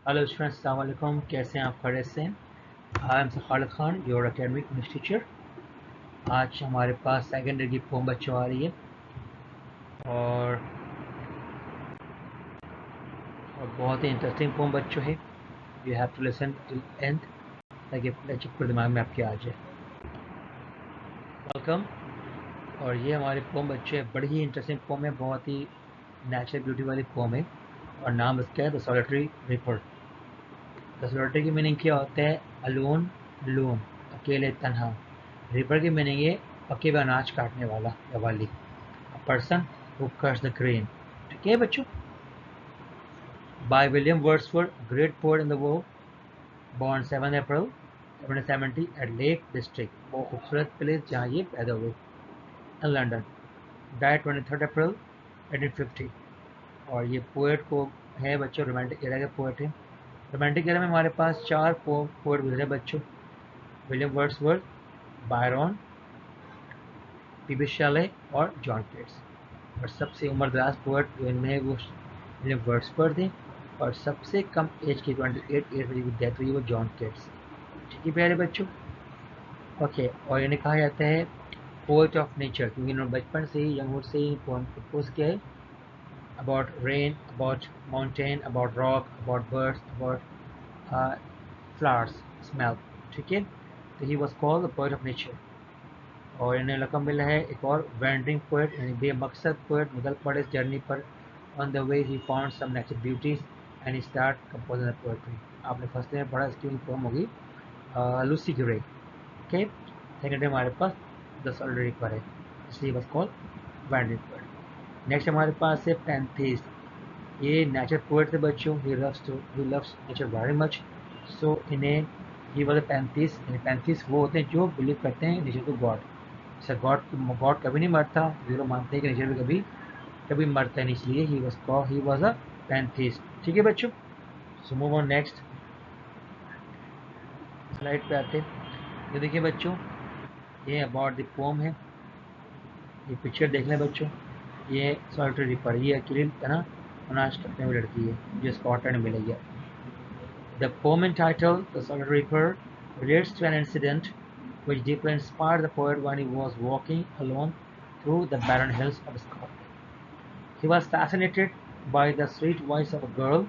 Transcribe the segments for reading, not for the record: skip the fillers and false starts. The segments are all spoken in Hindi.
हेलो स्टूडेंट्स, अस्सलाम वालेकुम। कैसे हैं आप? खैरियत से हैं? I am Khalid Khan, your academic English teacher. आज हमारे पास सेकेंडरी की पोम बच्चों आ रही है और बहुत ही इंटरेस्टिंग पोम बच्चों है। You have to listen till end ताकि लेक्चर पूरे दिमाग में आपके आ जाए। वेलकम। और ये हमारे पोम बच्चे हैं, बड़ी ही इंटरेस्टिंग पोम है, बहुत ही नेचुरल ब्यूटी वाली पोम है और नाम इसका है the solitary reaper. The solitary की मीनिंग क्या होता है? अलोन, लोन, अकेले, तन्हा। रीपर की मीनिंग है पके हुए अनाज काटने वाला या वाली। A person who cuts the grain. ठीक है बच्चों? By William Wordsworth, a great poet in the world, born 7 April 1770 at Lake District, वो खूबसूरत प्लेस जहाँ ये पैदा हुए, in London. Died 23 April 1850. और ये पोएट को है बच्चों, रोमांटिक एरा के पोएट है। रोमांटिक एरा में हमारे पास चार पोएट गुजरे बच्चों: विलियम वर्ड्सवर्थ, बायरन, पीबी शेले और जॉन केट्स। और सबसे उम्रदराज पोएट जो इनमें है वो विलियम वर्ड्सवर्थ थे और सबसे कम एज की 28 ईयर में डेथ हुई वो जॉन केट्स। ठीक है प्यारे बच्चों? ओके। और इन्हें कहा जाता है पोएट ऑफ नेचर क्योंकि इन्होंने बचपन से ही, यंगहुड से ही पोएम कंपोज किया है about rain, about mountain, about rock, about birds, about flowers, smell. ठीक है? तो he was called the poet of nature. और इन्हें लकब मिला है एक और, वैंडरिंग पोएट, यानी बेमकसद पोएट। निकल पड़े इस जर्नी पर। On the way he found some natural beauties and he start composing the poetry. आपने फर्स्ट में पढ़ा, इसकी पोएम होगी लूसी ग्रे। ओके। सेकेंड हमारे पास द सॉलिटरी पर है, इसलिए बस कॉल वैंडरिंग पोएट। नेक्स्ट हमारे पास है पैंथेस। ये नेचर पोएट थे बच्चों। He loves nature very much. So इन्हें ही वाले पैंतीस, पैंतीस वो होते हैं जो बिलीव करते हैं नेचर को गॉड। सर गॉड गॉड कभी नहीं मरता, ये लोग मानते हैं कि नेचर भी कभी कभी मरता नहीं, इसलिए ही वाज अ पैंथीस्ट। ठीक है बच्चों? So move on next slide पे आते हैं। ये देखिए बच्चों, ये अबाउट द पोम है। ये पिक्चर देख लें बच्चों। ये सॉलिटरी रिपर, ये अकेले ना अनाज काटने वाली लड़की है जो स्कॉटलैंड में मिली है। The pome entitled The Solitary Reaper relates to an incident which deeply inspired the poet when he was walking alone through the barren hills of Scotland. He was fascinated by the sweet voice of a girl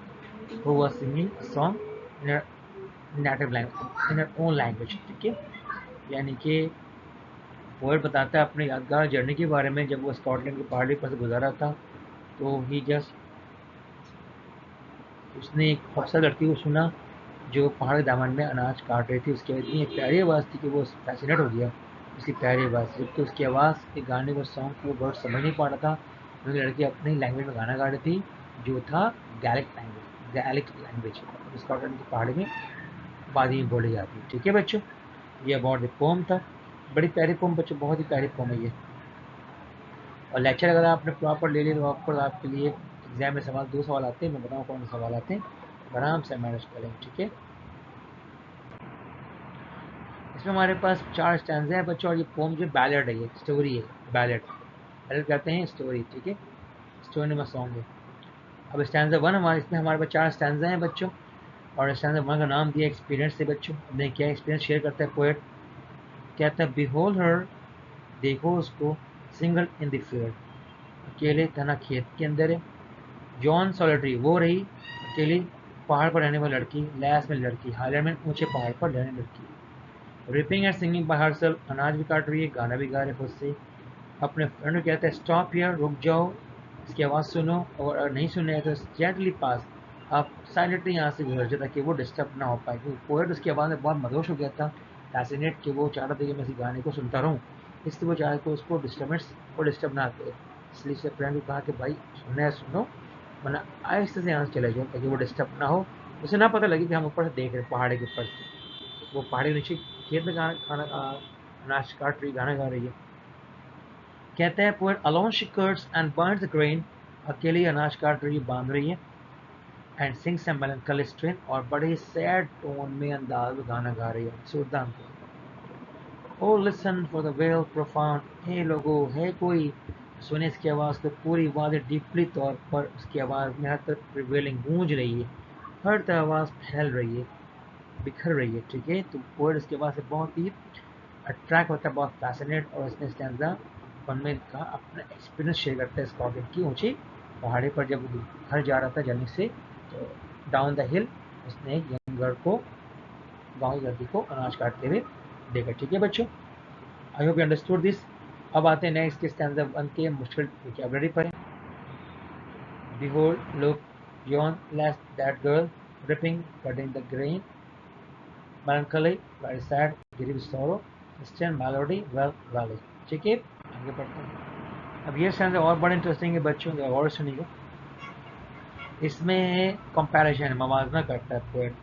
who was singing a song in her native language, in her own language. ठीक है? यानी कि पोएट बताता है अपने यादगार जर्नी के बारे में। जब वो स्कॉटलैंड की पहाड़ी पर से गुजरा था तो ही जस्ट उसने एक खूबसूरत लड़की को सुना जो पहाड़ के दामन में अनाज काट रही थी। उसकी इतनी प्यारी आवाज़ थी कि वो फैसिनेट हो गया उसकी प्यारी आवाज़ से। जबकि उसकी आवाज़ के गाने को, सॉन्ग को वर्ड समझ नहीं पा रहा था क्योंकि लड़की अपनी लैंग्वेज में गाना गा रही थी जो था गैलिक लैंग्वेज, स्कॉटलैंड की पहाड़ी में वादी में बोली जाती है। ठीक है बच्चों? ये अबाउट द पोम था। बड़ी प्यारी पोम बच्चों, बहुत ही प्यारी पोम है ये। और लेक्चर अगर आपने प्रॉपर ले लिया तो आपको आपके लिए एग्जाम में सवाल, दो सवाल आते हैं, मैं बताऊँ कौन से सवाल आते हैं, आराम से मैनेज करेंगे। ठीक है? इसमें हमारे पास चार स्टैंज़े हैं बच्चों और ये पोम जो बैलेड है, ये स्टोरी है। बैलेड बैलेड कहते हैं स्टोरी। ठीक है? स्टोरी नंबर सॉन्ग है। अब स्टैंज़ा वन हमारे, इसमें हमारे पास चार स्टैंज़े हैं बच्चों और स्टैंज़ा वन का नाम दिया एक्सपीरियंस से बच्चों। अपने क्या एक्सपीरियंस शेयर करता है पोएट। कहता है बिहोल्ड हर, देखो उसको, सिंगल इन द फील्ड, अकेले तना खेत के अंदर है। जॉन सॉलिटरी, वो रही अकेली पहाड़ पर रहने वाली लड़की, लैस में लड़की, हाईलैंड में ऊंचे पहाड़ पर रहने लड़की। Ripping and singing by herself, अनाज भी काट रही है, गाना भी गा रही है खुद से। अपने फ्रेंड को कहता है स्टॉप हियर, रुक जाओ, इसकी आवाज़ सुनो, और अगर नहीं सुन रहे तो जेंटली पास, आप साइलेंटली यहाँ से गुजर जाए ताकि वो डिस्टर्ब ना हो पाए। क्योंकि पोएट उसकी आवाज़ में बहुत मदहोश हो गया था, फैसिनेट, कि वो चाह रहा था कि मैं इसी गाने को सुनता रहूँ, इसलिए वो चाह रहा उसको डिस्टर्बेंस को डिस्टर्ब ना करे। इसलिए उसके फ्रेंड को कहा कि भाई सुनना है सुनो, वरना आहिस्ते से यहाँ से चले जाओ ताकि वो डिस्टर्ब ना हो, उसे ना पता लगे कि हम ऊपर से देख रहे हैं, पहाड़ के ऊपर से। वो पहाड़ी के नीचे खेत में अनाज काट रही, गाना गा रही है। कहते हैं poet alone she cuts and binds the grain, अकेली अनाज काट रही है, बांध रही है। And sings a melancholy strain, और बड़े सैड टोन में अंदाज में गाना गा रही है, सुरदा अंदाज। O listen for the vale profound, हे लोगो, है कोई सुने इसकी आवाज़ को। पूरी आवाज़ डीपली तौर पर उसकी आवाज़ में हर तरफ प्रिवेलिंग गूंज रही है। हर तरह आवाज़ फैल रही है, बिखर रही है, ठीक है। तो पोएट इसके बाद से बहुत ही अट्रैक्ट होता है, बहुत फैसिनेट, और इसने स्टैंजा में का अपना एक्सपीरियंस शेयर करता है स्कॉटलैंड की ऊंची पहाड़ी पर जब घर जा रहा था जर्नी से, तो डाउन द हिल उसने एक यंग गर्ल को, गाँव की लड़की को अनाज काटते हुए देखा, ठीक है बच्चों। I hope you understood this. अब आते हैं नेक्स्ट के स्टैंजा 1 के मुश्किल वोकैबुलरी पर। Behold, look, yon lass that girl, dripping, cutting the grain, melancholy, very sad, grief sorrow, Christian melody, well, valley। ठीक है, आगे बढ़ते हैं। अब ये स्टैंजा और बड़ा इंटरेस्टिंग है बच्चों, और सुनिएगा। इसमें कंपैरिजन, मवाजना करता है पोएट।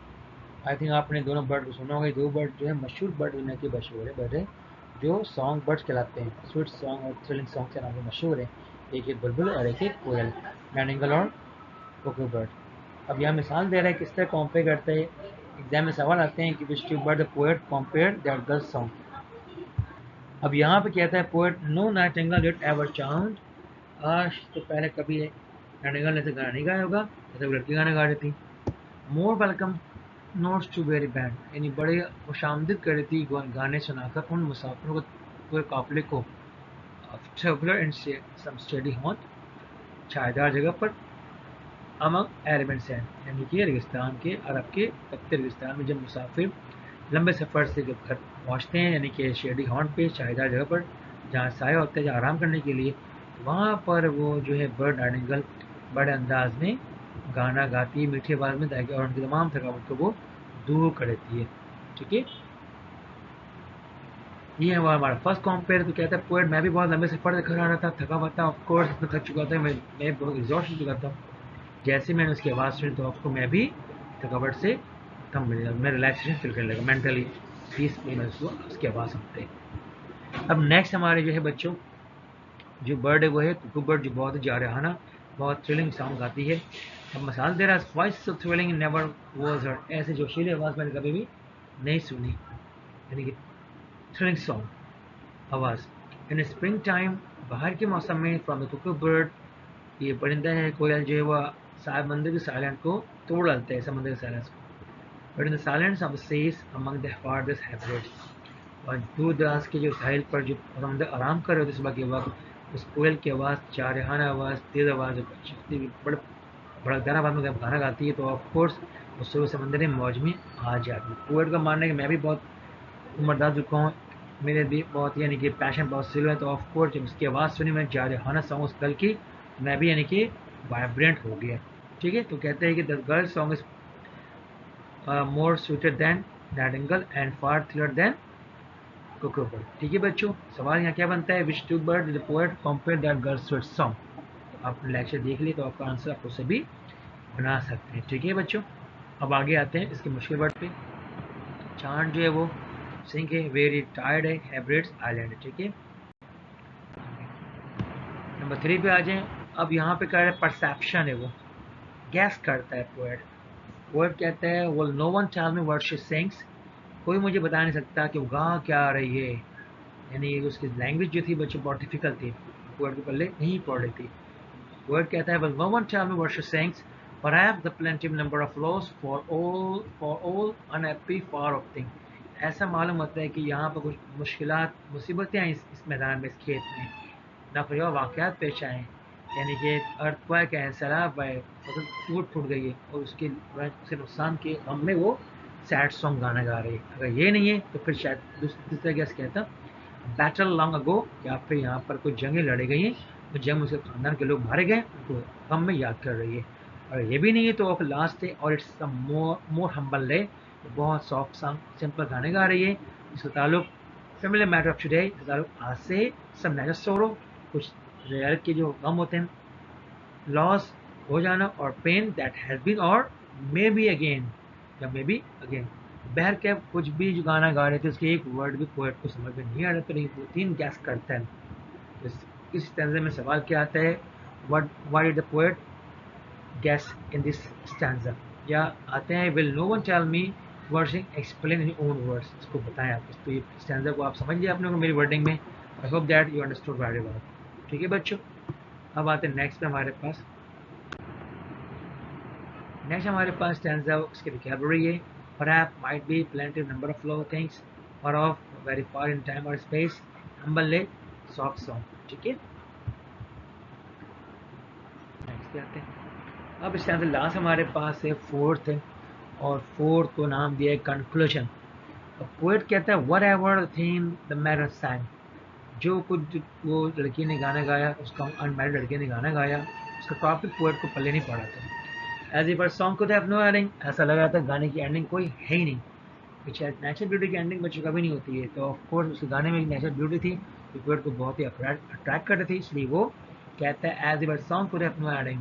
आई थिंक आपने दोनों बर्ड को सुना होगा। दो बर्ड जो है मशहूर बर्ड दुनिया के मशहूर है बर्ड है, जो सॉन्ग बर्ड्स कहलाते हैं, स्वीट सॉन्ग और थ्रिलिंग सॉन्ग के नाम से मशहूर है। एक एक बुलबुल और एक एक कोयल, नाइटिंगेल और कोको बर्ड। अब यहाँ मिसाल दे रहा है किस तरह कॉम्पेयर करते हैं। एग्जाम में सवाल आते हैं कि which to bird the poet compare that girl song. अब यहाँ पे कहता है poet, no nightingale did ever chaunt, आज तो पहले कभी नाइटिंगेल ने ऐसे गाना नहीं गाया होगा जैसे लड़की गाना गा रही थी। More welcome notes to weary bands, यानी बड़े खुशामदीद कर रही थी गाने सुनाकर उन मुसाफिरों को, पूरे काफिले को, traveller in some shady haunt, छायादार जगह पर, अमंग अरब एंड सैंड, यानी कि रेगिस्तान के, अरब के तपते रेगिस्तान में जब मुसाफिर लंबे सफ़र से जब घर पहुँचते हैं, यानी कि शेडी हॉर्न पे, छायादार जगह पर जहाँ साया होता है, जहाँ आराम करने के लिए, वहाँ पर वो जो है बर्ड नाइटिंगेल बड़े अंदाज में गाना गाती है, मीठी आवाज़ में, ताकि और उनकी तमाम थकावट को वो दूर कर देती है, ठीक है। ये है हमारा फर्स्ट कॉम्पेयर। तो कहता है पोएट, मैं भी बहुत लंबे सफ़र से घर आ रहा था, थका हुआ था, ऑफकोर्स मैं थक चुका था, मैं बहुत एग्जॉस्ट हो चुका था। जैसे मैंने उसकी आवाज़ सुनी तो आपको मैं भी थकावट से कम मिल गया, मैं रिलैक्सेशन फील करने लगा, मेंटली पीसफुल महसूस हुआ उसकी आवाज़ सुनते। अब नेक्स्ट हमारे जो है बच्चों, जो बर्ड है वो है कुकू बर्ड, जो बहुत ही जारहाना, बहुत थ्रिलिंग सॉन्ग गाती है। अब मिसाल दे रहा है, voice so thrilling never was heard, ऐसे जोशीली आवाज़ मैंने कभी भी नहीं सुनी, यानी कि थ्रिलिंग सॉन्ग आवाज़। इन स्प्रिंग टाइम, बाहर के मौसम में, फ्रॉम द कुकू बर्ड, ये परिंदा है कोयल जो है वह समंदर के साइलेंट को तोड़ डालते हैं, समंदर के साइलेंस को। But in the silence of the seas among the farthest Hebrides, और दूर दराज के जो साहिल पर जो समंदर आराम कर रहे होते सुबह के वक्त, उस कोयल की आवाज़, चारहाना आवाज़, तेज़ आवाज़, बड़े भड़कदार आवाज़ में जब गाना गाती है तो ऑफकोर्स उससे वो समंदर मौज में आ जाती है। पोएट का मानना है कि मैं भी बहुत उम्रदार चुका हूँ, मेरे भी बहुत यानी कि पैशन बहुत सिलो है, तो ऑफ कोर्स जब उसकी आवाज़ सुनी मैं जारहाना सॉन्ग उस कल की, मैं भी यानी कि वाइब्रेंट हो गया, ठीक है। तो कहते हैं कि the girl song is more sweeter than nightingale and far their than cuckoo bird, ठीक है बच्चों। सवाल यहाँ क्या बनता है, which to bird the poet compare that girl sweet song. आप लेक्चर देख लिए तो आपका आंसर आप उससे भी बना सकते हैं, ठीक है बच्चों। अब आगे आते हैं इसके मुश्किल वर्ड पे। चांद जो है वो सिंह है, वेरी टायर्ड है, हेब्रिड्स आइलैंड है, ठीक है। नंबर 3 पे आ जाएं। अब यहाँ पे कह रहे हैं परसेप्शन है, वो गैस करता है पोएट। पोएट कहता है, well no one tell me what she sings, कोई मुझे बता नहीं सकता कि वो गा क्या रही है, यानी उसकी लैंग्वेज जो थी बच्चों बहुत डिफिकल्ट थी, पोएट को पहले नहीं पढ़ रही थी। पोएट कहता है, well no one tell me what she sings, perhaps the plenty number of laws for all unhappy far of thing। ऐसा मालूम होता है कि यहाँ पर कुछ मुश्किलात, मुसीबतें आई इस मैदान में, इस खेत में, नाखुशगवार वाक़यात पेश आए, यानी कि अर्थक्वेक है, सैलाब आए, फसल टूट फूट गई है, और उसके नुकसान के गम में वो सैड सॉन्ग गाना गा रही है। अगर ये नहीं है तो फिर शायद दूसरा गैस कहता बैटल लॉन्ग अगो, या फिर यहाँ पर कुछ जंगें लड़ी गई हैं, तो जंग उसके खानदान के लोग मारे गए, उनको गम में याद कर रही है। और ये भी नहीं है तो लास्ट है, और इट्स मोर हम्बल डे, बहुत सॉफ्ट सॉन्ग सिंपल गाने गा रही है, इसका ताल्लुक फैमिली मैटर ऑफ टुडे, इसका ताल्लुक आज से, सब नेचर सोरो, कुछ रियल के जो गम होते हैं, लॉस हो जाना, और पेन दैट हैज़ बीन, और मे बी अगेन, या मे बी अगेन। बहर के कुछ भी जो गाना गा रहे थे उसके एक वर्ड भी पोएट को समझ में नहीं आ रहा था, लेकिन वो 3 गैस करता है। इस स्टैंजा में सवाल क्या आता है, what did the poet guess in this stanza, या आते हैं will no one tell me what sing explain in own words, इसको बताएं आप। तो ये स्टैंजा को आप समझ लिया आपने मेरी वर्डिंग में। I hope that you understood very well, ठीक है बच्चों। अब आते हैं नेक्स्ट पे हमारे पास। नेक्स्ट हमारे पास स्टैंजा उसकी वोकैबुलरी है। Perhaps might be plenty of number of low things far off, very far in time or space, humble soft song। ठीक है, नेक्स्ट पे आते हैं। अब इस टाइम से लास्ट हमारे पास है फोर्थ है, और फोर्थ को नाम दिया है कंक्लूजन। पोएट कहता है what ever theme the matter सैंग, जो कुछ वो लड़की ने गाना गाया, उसका अनमैरिड लड़की ने गाना गाया, उसका टॉपिक पोएट को पल्ले नहीं पड़ा था। As per song could have no ending, ऐसा लगा था गाने की एंडिंग कोई है ही नहीं। विच है नेचुरल ब्यूटी की एंडिंग बच्चों कभी नहीं होती है, तो ऑफकोर्स उसके गाने में एक नेचुरल ब्यूटी थी जो पोएट को बहुत ही अट्रैक्ट कर रही थी, इसलिए वो कहता है as per song could have no ending,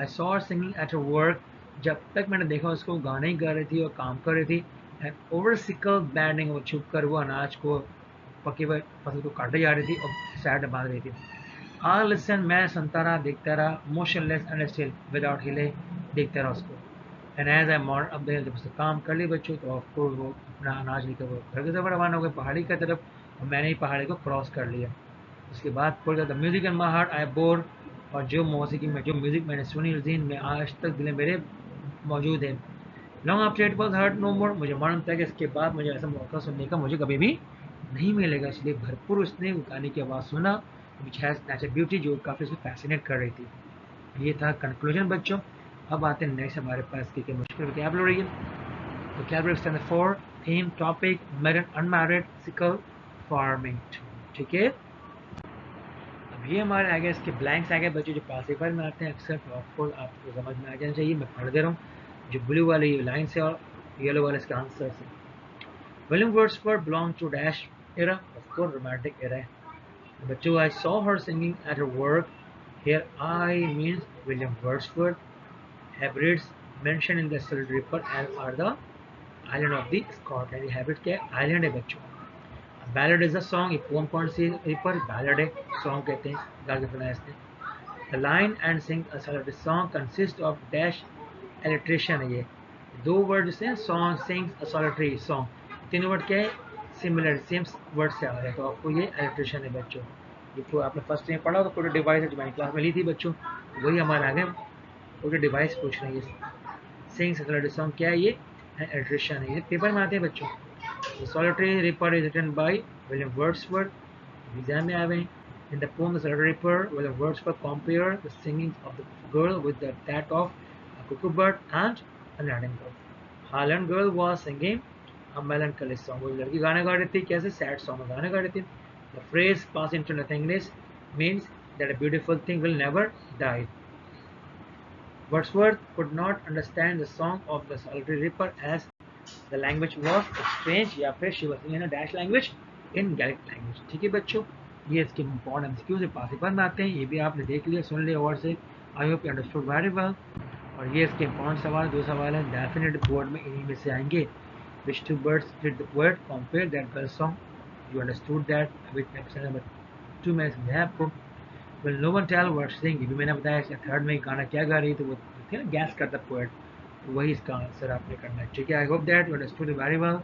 I saw her singing at her work, जब तक मैंने देखा उसको गाने ही गा रही थी और काम कर रही थी। एंड ओवर सिकल बैंडिंग, वो छुप कर वो अनाज को पकी हुई फसल को काटे जा रही थी और साइड बांध रही थी। आई लिसन, मैं सुनता रहा, देखता रहा, मोशनलेस एंड स्टिल, विदाउट हिले देखता रहा उसको। एंड एज आई मॉर्न, अब जब उसने काम कर ली बच्चों, तो ऑफकोर्स वो अपना अनाज लेकर वो घर की तरफ रवाना हो गए, पहाड़ी की तरफ, और मैंने ही पहाड़ी को क्रॉस कर लिया। उसके बाद बोल जाता music in my heart I bore, और जो मौसीकी में जो म्यूजिक मैंने सुनी उस दिन में आज तक दिल में मेरे मौजूद है। Long after it was heard no more, मुझे मालूम था कि इसके बाद मुझे ऐसा मौका सुनने का मुझे कभी भी नहीं मिलेगा, इसलिए भरपूर उसने गाने की आवाज़ सुना, विच हैज़ नेचुरल ब्यूटी, जो काफ़ी उसको फैसिनेट कर रही थी। ये था कंक्लूजन बच्चों। अब आते हैं नेक्स्ट हमारे पास की मुश्किल वोकैबुलरी है। Vocabulary stand for theme, topic, married, unmarried, sickle, farming. ठीक है, अब ये हमारे आगे इसके ब्लैंक्स आ गए बच्चे जो पासिफायर में आते हैं अक्सर, तो ऑफकोर्स आपको समझ में आ जाना चाहिए, मैं पढ़ दे रहा हूँ। जो ब्लू वाली लाइन से और येलो वाले इसका आंसर से। William Wordsworth belong to dash era, of course romantic era है बच्चों। I saw her singing at her work, here I means William Wordsworth. Hebrides mentioned in the Silver Ripper and are the island of the Scotland। Hebrides के island है बच्चों। Ballad is a song, ये poem कौन सी रिपर ballad है, song कहते हैं, गा के सुनाया इसने। The line and sing a solitary song consist of dash alliteration है ये, दो वर्ड से song sings a solitary song, तीनों वर्ड क्या है, सिमिलर सेम वर्ड से आ रहे हैं, तो आपको ये alliteration है बच्चों। ये तो आपने फर्स्ट में पढ़ा, तो पूरे डिवाइस है जो मैंने क्लास में ली थी बच्चों, वही हमारे आगे पूरे डिवाइस पूछ रहे हैं। सिंग सॉलिटरी सॉन्ग क्या है, ये एल्ट्रेशन है, ये पेपर में आते हैं बच्चों। The solitary reaper is written by William Wordsworth। Exam में आए in the poem The Solitary Reaper, William Wordsworth compared the singing of the girl with that of a cuckoo bird and a nightingale। Highland girl was singing a melancholy song, वो लड़की गाना गा रही थी, कैसे सैड सॉन्ग गाना गा रही थी। The phrase pass into nothingness means that a beautiful thing will never die। Wordsworth could not understand the song of the Solitary Reaper as the language was strange, या फिर she was in a dash language in Gaelic language। ठीक है बच्चों, ये इसके इम्पोर्टेंट एमसीक्यू से पासिफायर में आते हैं, ये भी आपने देख लिया, सुन लिया और से, I hope you understood very well. और ये इसके इम्पोर्टेंट सवाल, दो सवाल हैं, डेफिनेट बोर्ड में इन्हीं में से आएंगे। Which two birds did the poet compare that girl song? You understood that? Which next number 2 में समझाया आपको। Well, no one tell what sing, ये भी मैंने बताया, इसका थर्ड में गाना क्या गा रही है, तो वो थे ना गैस करता पोएट, तो वही इसका आंसर आपने करना है। ठीक है, I hope that you understood very well.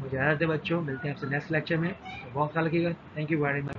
मुझे आदत है बच्चों, मिलते हैं आपसे नेक्स्ट लेक्चर में, तो बहुत ख्याल रखिएगा। Thank you very much.